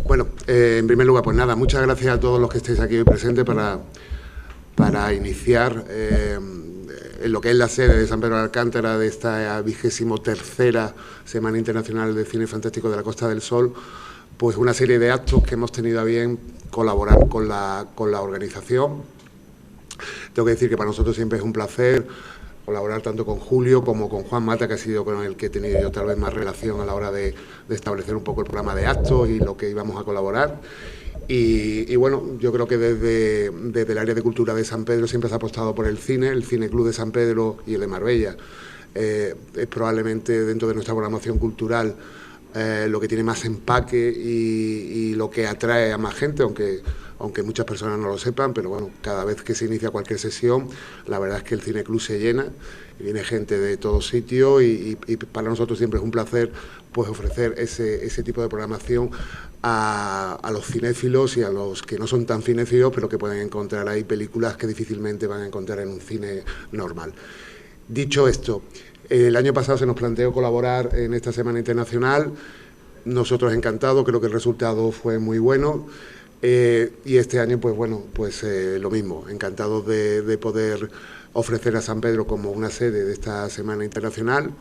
Bueno, en primer lugar, pues nada, muchas gracias a todos los que estéis aquí hoy presentes para iniciar en lo que es la sede de San Pedro de Alcántara de esta 23ª Semana Internacional de Cine Fantástico de la Costa del Sol, pues una serie de actos que hemos tenido a bien colaborar con la organización. Tengo que decir que para nosotros siempre es un placer colaborar tanto con Julio como con Juan Mata, que ha sido con el que he tenido yo tal vez más relación a la hora de establecer un poco el programa de actos y lo que íbamos a colaborar. Y bueno, yo creo que desde el área de cultura de San Pedro siempre se ha apostado por el Cine Club de San Pedro y el de Marbella. Es probablemente dentro de nuestra programación cultural lo que tiene más empaque y lo que atrae a más gente, aunque muchas personas no lo sepan, pero bueno, cada vez que se inicia cualquier sesión, la verdad es que el Cine Club se llena, y viene gente de todos sitios y para nosotros siempre es un placer pues ofrecer ese tipo de programación a los cinéfilos y a los que no son tan cinéfilos, pero que pueden encontrar ahí películas que difícilmente van a encontrar en un cine normal. Dicho esto, el año pasado se nos planteó colaborar en esta Semana Internacional, nosotros encantados, creo que el resultado fue muy bueno. Y este año, pues bueno, pues lo mismo, encantados de poder ofrecer a San Pedro como una sede de esta Semana Internacional.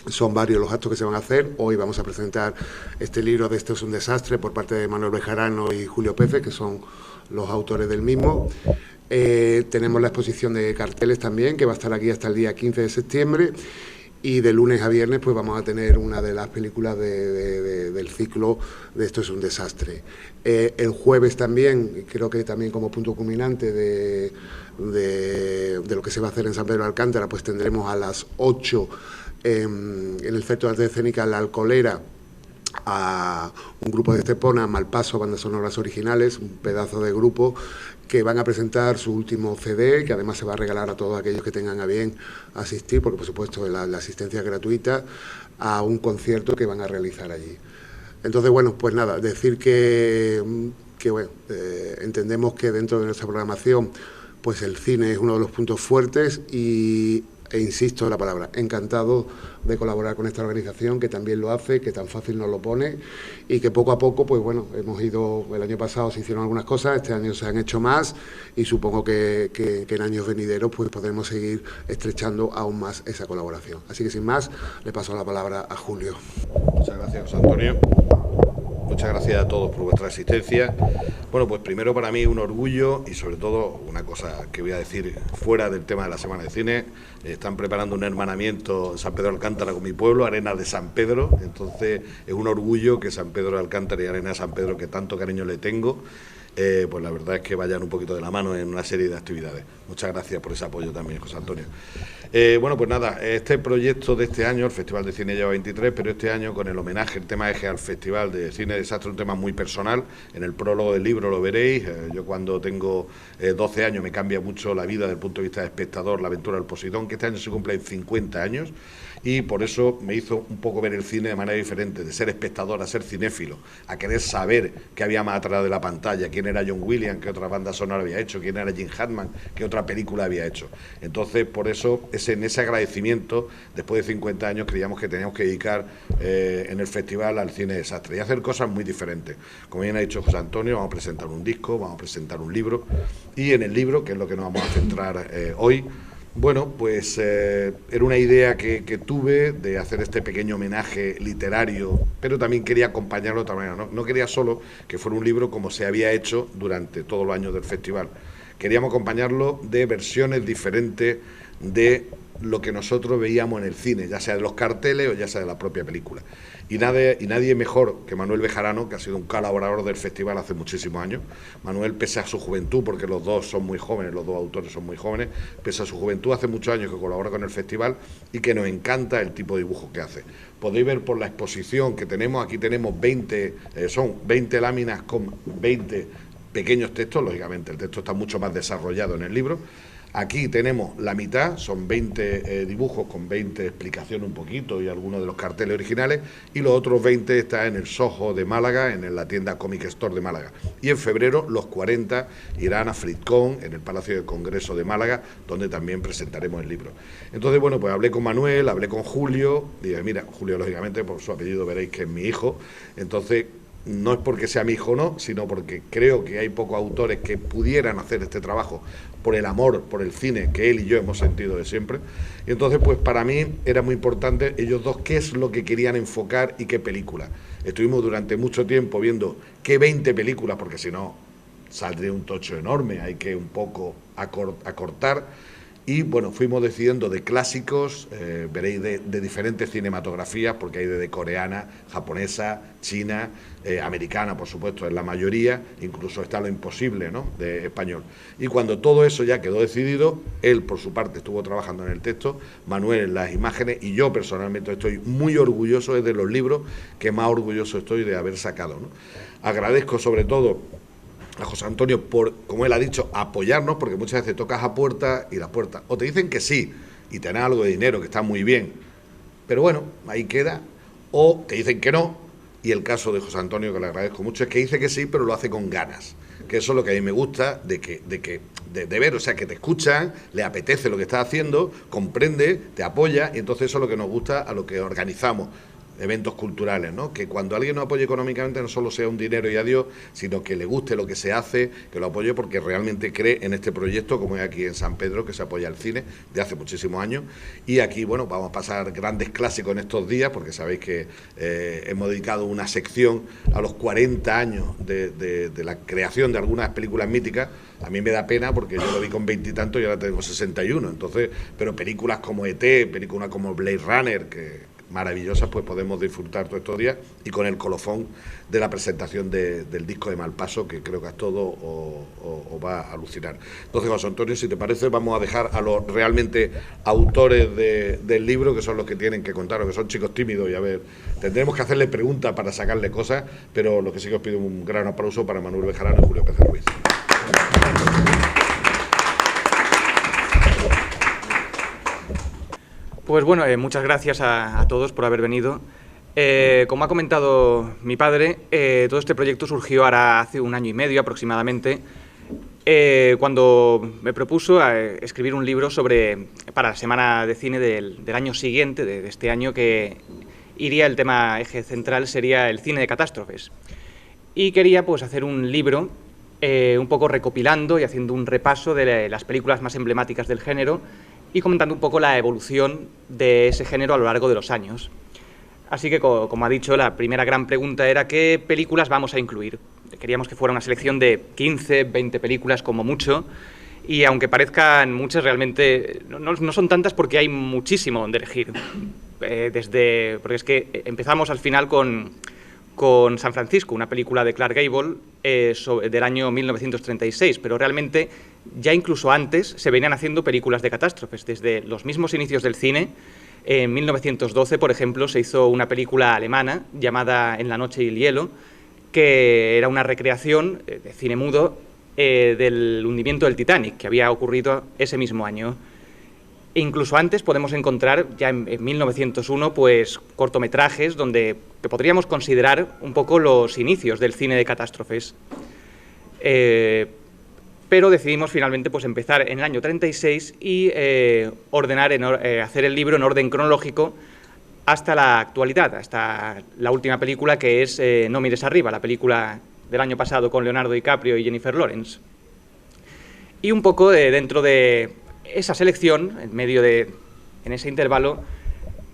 Son varios los actos que se van a hacer. Hoy vamos a presentar este libro de Esto es un desastre por parte de Manuel Bejarano y Julio Pefe, que son los autores del mismo. Tenemos la exposición de carteles también, que va a estar aquí hasta el día 15 de septiembre. Y de lunes a viernes pues vamos a tener una de las películas del ciclo de Esto es un desastre. El jueves también, creo que también como punto culminante de lo que se va a hacer en San Pedro de Alcántara, pues tendremos a las 8 en el Centro de Arte Escénica La Alcolera a un grupo de Estepona, Malpaso, bandas sonoras originales, un pedazo de grupo que van a presentar su último CD, que además se va a regalar a todos aquellos que tengan a bien asistir, porque por supuesto la asistencia es gratuita, a un concierto que van a realizar allí. Entonces, bueno, pues nada, decir que bueno, entendemos que dentro de nuestra programación pues el cine es uno de los puntos fuertes e insisto en la palabra, encantado de colaborar con esta organización que también lo hace, que tan fácil nos lo pone y que poco a poco, pues bueno, hemos ido, el año pasado se hicieron algunas cosas, este año se han hecho más y supongo que en años venideros pues podremos seguir estrechando aún más esa colaboración. Así que sin más, le paso la palabra a Julio. Muchas gracias, José Antonio. Muchas gracias a todos por vuestra asistencia. Bueno, pues primero para mí un orgullo y sobre todo una cosa que voy a decir fuera del tema de la Semana de Cine. Están preparando un hermanamiento en San Pedro de Alcántara con mi pueblo, Arenas de San Pedro. Entonces es un orgullo que San Pedro de Alcántara y Arenas de San Pedro, que tanto cariño le tengo, pues la verdad es que vayan un poquito de la mano en una serie de actividades. Muchas gracias por ese apoyo también, José Antonio. Bueno, pues nada, este proyecto de este año, el Festival de Cine lleva 23, pero este año con el homenaje, el tema eje al Festival de Cine Desastre, un tema muy personal. En el prólogo del libro lo veréis. Yo cuando tengo 12 años me cambia mucho la vida desde el punto de vista de espectador, la aventura del Poseidón, que este año se cumplen 50 años. Y por eso me hizo un poco ver el cine de manera diferente, de ser espectador a ser cinéfilo, a querer saber qué había más atrás de la pantalla, quién era John Williams, qué otra banda sonora había hecho, quién era Jim Hackman, qué otra película había hecho. Entonces, por eso, en ese agradecimiento, después de 50 años, creíamos que teníamos que dedicar en el festival al cine desastre y hacer cosas muy diferentes. Como bien ha dicho José Antonio, vamos a presentar un disco, vamos a presentar un libro, y en el libro, que es lo que nos vamos a centrar hoy, bueno, pues era una idea que tuve de hacer este pequeño homenaje literario, pero también quería acompañarlo de otra manera. No quería solo que fuera un libro como se había hecho durante todos los años del festival. Queríamos acompañarlo de versiones diferentes de lo que nosotros veíamos en el cine, ya sea de los carteles o ya sea de la propia película. Y nadie mejor que Manuel Bejarano, que ha sido un colaborador del festival hace muchísimos años. Manuel, pese a su juventud, porque los dos son muy jóvenes, los dos autores son muy jóvenes, pese a su juventud, hace muchos años que colabora con el festival y que nos encanta el tipo de dibujo que hace. Podéis ver por la exposición que tenemos, aquí tenemos 20 láminas con 20 pequeños textos, lógicamente el texto está mucho más desarrollado en el libro. Aquí tenemos la mitad, son 20 dibujos con 20 explicaciones un poquito y algunos de los carteles originales, y los otros 20 están en el Soho de Málaga, en la tienda Comic Store de Málaga. Y en febrero los 40 irán a FritCon, en el Palacio de Congreso de Málaga, donde también presentaremos el libro. Entonces, bueno, pues hablé con Manuel, hablé con Julio, dije, mira, Julio lógicamente por su apellido veréis que es mi hijo, entonces no es porque sea mi hijo o no, sino porque creo que hay pocos autores que pudieran hacer este trabajo por el amor, por el cine que él y yo hemos sentido de siempre. Y entonces, pues para mí era muy importante ellos dos qué es lo que querían enfocar y qué película. Estuvimos durante mucho tiempo viendo qué 20 películas, porque si no saldría un tocho enorme, hay que un poco acortar. Y bueno, fuimos decidiendo de clásicos, veréis de diferentes cinematografías, porque hay de coreana, japonesa, china, americana, por supuesto, en la mayoría, incluso está Lo Imposible, ¿no?, de español. Y cuando todo eso ya quedó decidido, él por su parte estuvo trabajando en el texto, Manuel en las imágenes, y yo personalmente estoy muy orgulloso, es de los libros que más orgulloso estoy de haber sacado, ¿no? Agradezco sobre todo a José Antonio por, como él ha dicho, apoyarnos, porque muchas veces tocas a puertas y las puertas o te dicen que sí y tenés algo de dinero, que está muy bien, pero bueno, ahí queda, o te dicen que no, y el caso de José Antonio, que le agradezco mucho, es que dice que sí, pero lo hace con ganas, que eso es lo que a mí me gusta de ver, o sea, que te escuchan, le apetece lo que estás haciendo, comprende, te apoya, y entonces eso es lo que nos gusta a lo que organizamos eventos culturales, ¿no? Que cuando alguien nos apoye económicamente no solo sea un dinero y adiós, sino que le guste lo que se hace, que lo apoye porque realmente cree en este proyecto, como es aquí en San Pedro, que se apoya el cine de hace muchísimos años. Y aquí, bueno, vamos a pasar grandes clásicos en estos días, porque sabéis que hemos dedicado una sección a los 40 años de la creación de algunas películas míticas. A mí me da pena porque yo lo vi con 20 y tantos y ahora tengo 61, entonces, pero películas como E.T., películas como Blade Runner, que maravillosas, pues podemos disfrutar todos estos días, y con el colofón de la presentación del disco de Malpaso, que creo que a todos os va a alucinar. Entonces, José Antonio, si te parece, vamos a dejar a los realmente autores del libro, que son los que tienen que contaros, que son chicos tímidos, y a ver, tendremos que hacerle preguntas para sacarle cosas, pero lo que sí que os pido un gran aplauso para Manuel Bejarano y Julio Pérez Ruiz. Pues bueno, muchas gracias a todos por haber venido. Como ha comentado mi padre, todo este proyecto surgió ahora hace 1 año y medio aproximadamente, cuando me propuso escribir un libro para la semana de cine del año siguiente, de este año, que el tema eje central sería el cine de catástrofes. Y quería pues hacer un libro un poco recopilando y haciendo un repaso de las películas más emblemáticas del género, y comentando un poco la evolución de ese género a lo largo de los años. Así que, como ha dicho, la primera gran pregunta era ¿qué películas vamos a incluir? Queríamos que fuera una selección de 15, 20 películas como mucho, y aunque parezcan muchas, realmente no son tantas porque hay muchísimo donde elegir. Porque es que empezamos al final con San Francisco, una película de Clark Gable del año 1936, pero realmente ya incluso antes se venían haciendo películas de catástrofes. Desde los mismos inicios del cine, en 1912, por ejemplo, se hizo una película alemana llamada En la noche y el hielo, que era una recreación de cine mudo del hundimiento del Titanic, que había ocurrido ese mismo año. E incluso antes podemos encontrar, ya en 1901, pues cortometrajes que podríamos considerar un poco los inicios del cine de catástrofes. Pero decidimos finalmente pues empezar en el año 36 y hacer el libro en orden cronológico hasta la actualidad, hasta la última película, que es No mires arriba, la película del año pasado con Leonardo DiCaprio y Jennifer Lawrence. Y un poco dentro de esa selección, en ese intervalo,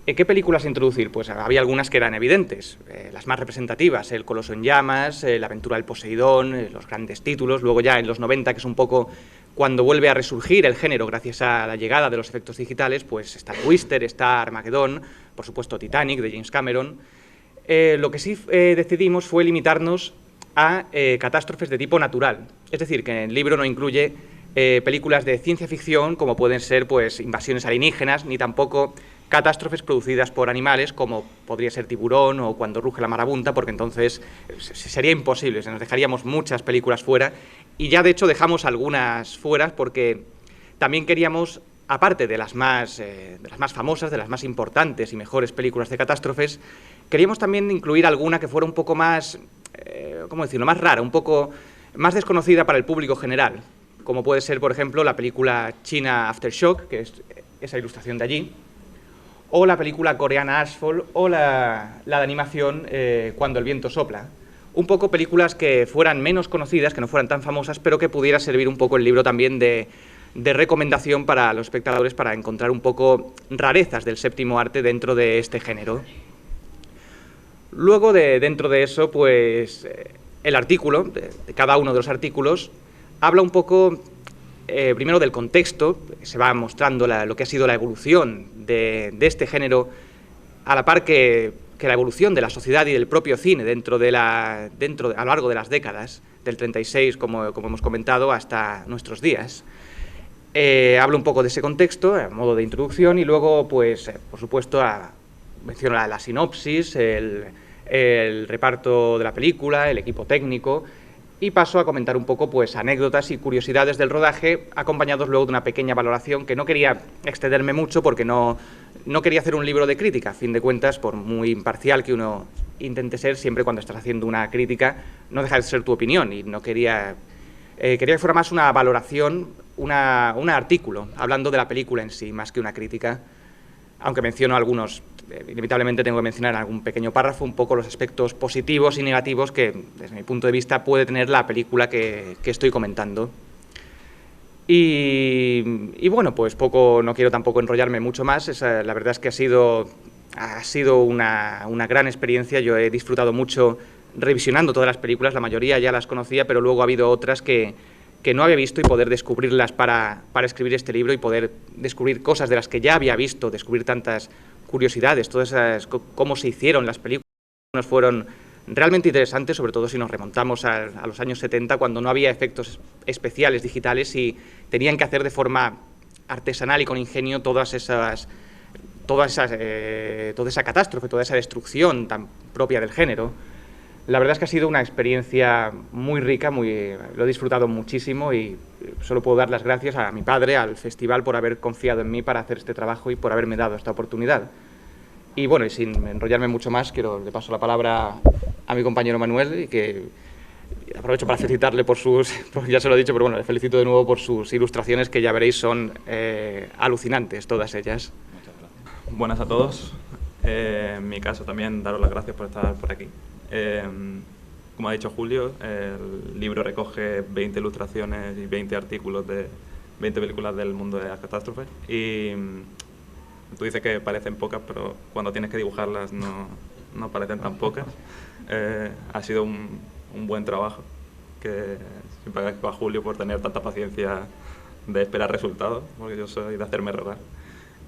¿qué películas introducir? Pues había algunas que eran evidentes, las más representativas, El Coloso en llamas, La aventura del Poseidón, los grandes títulos. Luego ya en los 90, que es un poco cuando vuelve a resurgir el género gracias a la llegada de los efectos digitales, pues está Twister, está Armageddon, por supuesto Titanic, de James Cameron. Lo que sí decidimos fue limitarnos a catástrofes de tipo natural, es decir, que el libro no incluye películas de ciencia ficción, como pueden ser pues invasiones alienígenas, ni tampoco catástrofes producidas por animales, como podría ser Tiburón o Cuando ruge la marabunta, porque entonces sería imposible, nos dejaríamos muchas películas fuera, y ya de hecho dejamos algunas fuera porque también queríamos, aparte de las más famosas, de las más importantes y mejores películas de catástrofes, queríamos también incluir alguna que fuera un poco más, ¿cómo decirlo?, más rara, un poco más desconocida para el público general, como puede ser, por ejemplo, la película china Aftershock, que es esa ilustración de allí, o la película coreana Asphalt, o la de animación Cuando el viento sopla. un poco películas que fueran menos conocidas, que no fueran tan famosas, pero que pudiera servir un poco el libro también de recomendación para los espectadores, para encontrar un poco rarezas del séptimo arte dentro de este género. Luego, dentro de eso, pues el artículo, de cada uno de los artículos, habla un poco, primero del contexto, se va mostrando lo que ha sido la evolución de este género, a la par que la evolución de la sociedad y del propio cine a lo largo de las décadas, del 36, como hemos comentado, hasta nuestros días. Hablo un poco de ese contexto, a modo de introducción, y luego, pues, por supuesto, menciono la sinopsis, el reparto de la película, el equipo técnico, y paso a comentar un poco, pues, anécdotas y curiosidades del rodaje, acompañados luego de una pequeña valoración, que no quería extenderme mucho porque no quería hacer un libro de crítica. A fin de cuentas, por muy imparcial que uno intente ser, siempre cuando estás haciendo una crítica, no deja de ser tu opinión, y no quería que fuera más una valoración, un artículo, hablando de la película en sí, más que una crítica, aunque menciono algunos, inevitablemente tengo que mencionar en algún pequeño párrafo un poco los aspectos positivos y negativos que, desde mi punto de vista, puede tener la película que estoy comentando. Y bueno, pues no quiero tampoco enrollarme mucho más. La verdad es que ha sido una gran experiencia. Yo he disfrutado mucho revisionando todas las películas, la mayoría ya las conocía, pero luego ha habido otras que no había visto, y poder descubrirlas para escribir este libro y poder descubrir cosas de las que ya había visto, descubrir tantas curiosidades, todas esas, cómo se hicieron las películas, fueron realmente interesantes, sobre todo si nos remontamos a los años 70, cuando no había efectos especiales digitales y tenían que hacer de forma artesanal y con ingenio toda esa catástrofe, toda esa destrucción tan propia del género. La verdad es que ha sido una experiencia muy rica, lo he disfrutado muchísimo, y solo puedo dar las gracias a mi padre, al festival, por haber confiado en mí para hacer este trabajo y por haberme dado esta oportunidad. Y bueno, y sin enrollarme mucho más, le paso la palabra a mi compañero Manuel, y que aprovecho para felicitarle ya se lo he dicho, pero bueno, le felicito de nuevo por sus ilustraciones, que ya veréis son alucinantes todas ellas. Muchas gracias. Buenas a todos. En mi caso también daros las gracias por estar por aquí. Como ha dicho Julio, el libro recoge 20 ilustraciones y 20 artículos de 20 películas del mundo de las catástrofes, y tú dices que parecen pocas, pero cuando tienes que dibujarlas no parecen tan pocas. Ha sido un buen trabajo, que siempre agradezco a Julio por tener tanta paciencia de esperar resultados, porque yo soy de hacerme rogar.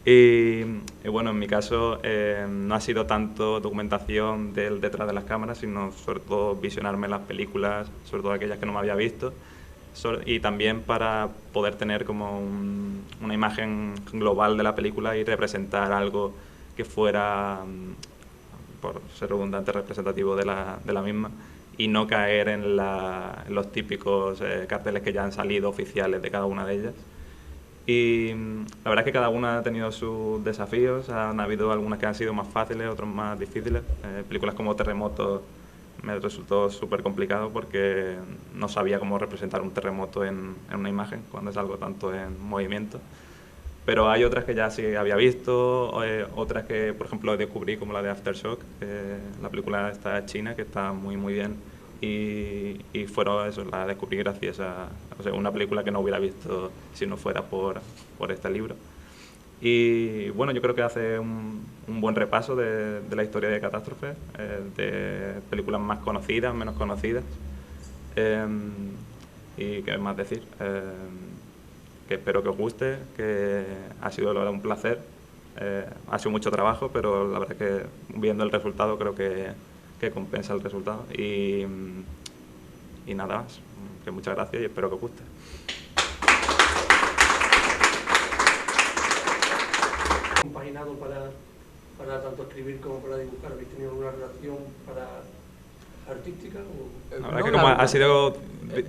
Y bueno, en mi caso no ha sido tanto documentación del detrás de las cámaras, sino sobre todo visionarme las películas, sobre todo aquellas que no me había visto, y también para poder tener como una imagen global de la película y representar algo que fuera, por ser redundante, representativo de la misma, y no caer en los típicos carteles que ya han salido oficiales de cada una de ellas. Y la verdad es que cada una ha tenido sus desafíos. Han habido algunas que han sido más fáciles, otras más difíciles. Películas como Terremoto me resultó súper complicado porque no sabía cómo representar un terremoto en una imagen cuando es algo tanto en movimiento. Pero hay otras que ya sí había visto, otras que, por ejemplo, descubrí, como la de Aftershock, la película esta china, que está muy muy bien, y fueron eso, la descubrí gracias a una película que no hubiera visto si no fuera por este libro. Y bueno, yo creo que hace un buen repaso de la historia de Catástrofe, de películas más conocidas, menos conocidas, y qué más decir, que espero que os guste, que ha sido la verdad un placer, ha sido mucho trabajo, pero la verdad es que viendo el resultado creo que compensa el resultado, y nada más, que muchas gracias y espero que os guste. Compaginado para tanto escribir como para dibujar? ¿Habéis tenido alguna relación artística? La verdad es que como ha sido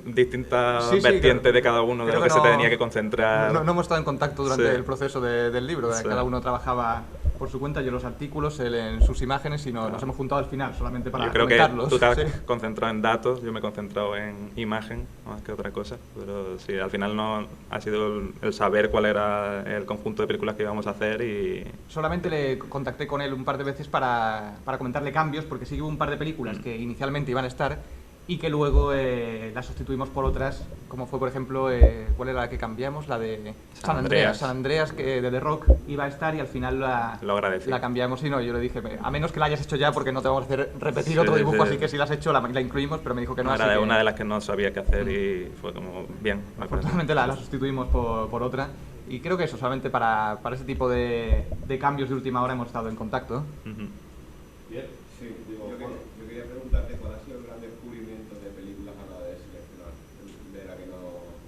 distintas vertientes de cada uno de lo que se tenía que concentrar. No hemos estado en contacto durante el proceso del libro, Sí. cada uno trabajaba por su cuenta, yo los artículos, él en sus imágenes, y nos hemos juntado al final, solamente para Yo creo comentarlos. que tú te has Sí. concentrado en datos, yo me he concentrado en imagen más que otra cosa, pero sí, al final no ha sido el saber cuál era el conjunto de películas que íbamos a hacer y Solamente le contacté con él un par de veces para comentarle cambios, porque sí que hubo un par de películas que inicialmente iban a estar y que luego las sustituimos por otras, como fue, por ejemplo, ¿cuál era la que cambiamos? La de San Andreas. San Andreas, que de The Rock iba a estar y al final Lo agradecí. la cambiamos. Y no, yo le dije, a menos que la hayas hecho ya, porque no te vamos a hacer repetir otro Sí, dibujo, sí. así que si la has hecho la incluimos, pero me dijo que no. era así que una de las que no sabía qué hacer y fue como, bien. me parece. afortunadamente la sustituimos por otra. Y creo que eso, solamente para ese tipo de cambios de última hora hemos estado en contacto. Ujú. Bien, sí, digo, yo quería preguntarte cuál ha sido el gran descubrimiento de películas a la hora de seleccionar, de la que no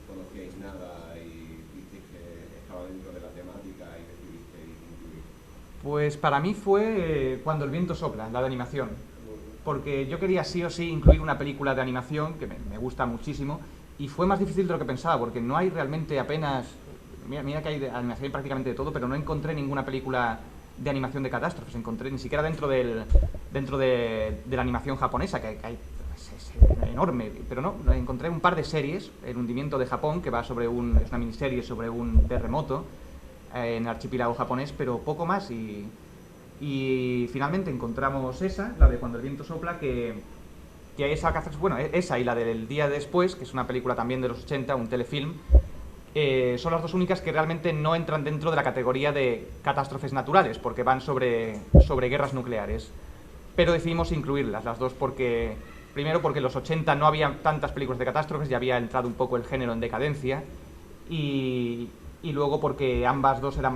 conocíais nada y visteis que estaba dentro de la temática y decidisteis incluir. Pues para mí fue Cuando el viento sopla, la de animación. Porque yo quería sí o sí incluir una película de animación, que me gusta muchísimo, y fue más difícil de lo que pensaba, porque no hay realmente apenas... Mira que hay de animación prácticamente de todo, pero no encontré ninguna película de animación de catástrofes, encontré ni siquiera dentro de la animación japonesa, que hay es enorme, pero no, encontré un par de series, El hundimiento de Japón, que va es una miniserie sobre un terremoto en el archipiélago japonés, pero poco más, y finalmente encontramos esa, la de Cuando el viento sopla, que esa y la del Día Después, que es una película también de los 80, un telefilm, son las dos únicas que realmente no entran dentro de la categoría de catástrofes naturales, porque van sobre guerras nucleares. Pero decidimos incluirlas, las dos, primero porque en los 80 no había tantas películas de catástrofes, ya había entrado un poco el género en decadencia, y luego porque ambas dos creo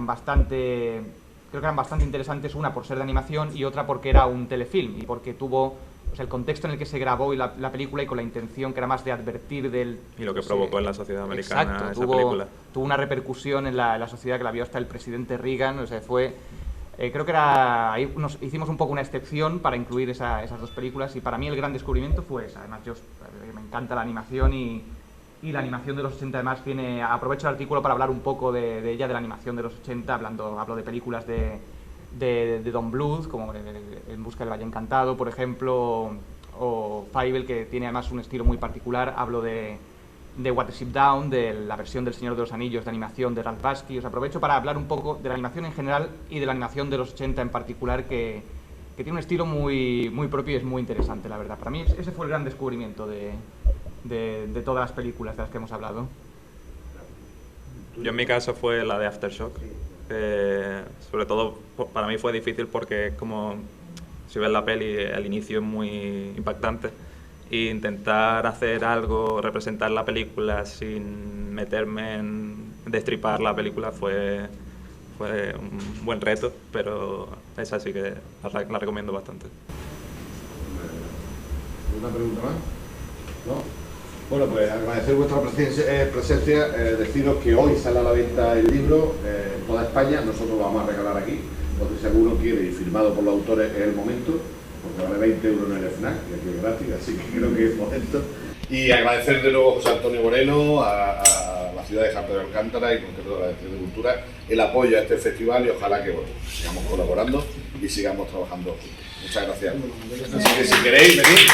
que eran bastante interesantes, una por ser de animación y otra porque era un telefilm, y porque tuvo... el contexto en el que se grabó la película y con la intención que era más de advertir del... Y lo que provocó en la sociedad americana. Exacto, esa película. tuvo una repercusión en la sociedad que la vio hasta el presidente Reagan, o sea, fue... creo que ahí hicimos un poco una excepción para incluir esas dos películas, y para mí el gran descubrimiento fue esa. Además, me encanta la animación y la animación de los 80 además aprovecho el artículo para hablar un poco de ella, de la animación de los 80, hablo de películas de Don Bluth, como En busca del Valle Encantado, por ejemplo, o Fievel, que tiene además un estilo muy particular. Hablo de Watership Down, de la versión del Señor de los Anillos de animación de Ralph Bakshi. Os aprovecho para hablar un poco de la animación en general y de la animación de los 80 en particular, que tiene un estilo muy, muy propio y es muy interesante, la verdad. Para mí ese fue el gran descubrimiento de todas las películas de las que hemos hablado. Yo en mi caso fue la de Aftershock. Sobre todo para mí fue difícil porque como si ves la peli al inicio es muy impactante, e intentar hacer algo, representar la película sin meterme en destripar la película fue un buen reto, pero esa sí que la recomiendo bastante. ¿Una pregunta más? ¿No? Bueno, pues agradecer vuestra presencia, deciros que hoy sale a la venta el libro en toda España. Nosotros vamos a regalar aquí, porque si alguno quiere y firmado por los autores es el momento, porque vale 20 euros en el FNAC y aquí es gratis, así que creo que es momento. Y agradecer de nuevo a José Antonio Moreno, a la ciudad de San Pedro de Alcántara y en concreto a la Dirección de Cultura, el apoyo a este festival, y ojalá que sigamos colaborando y sigamos trabajando. Muchas gracias. Así que si queréis venir.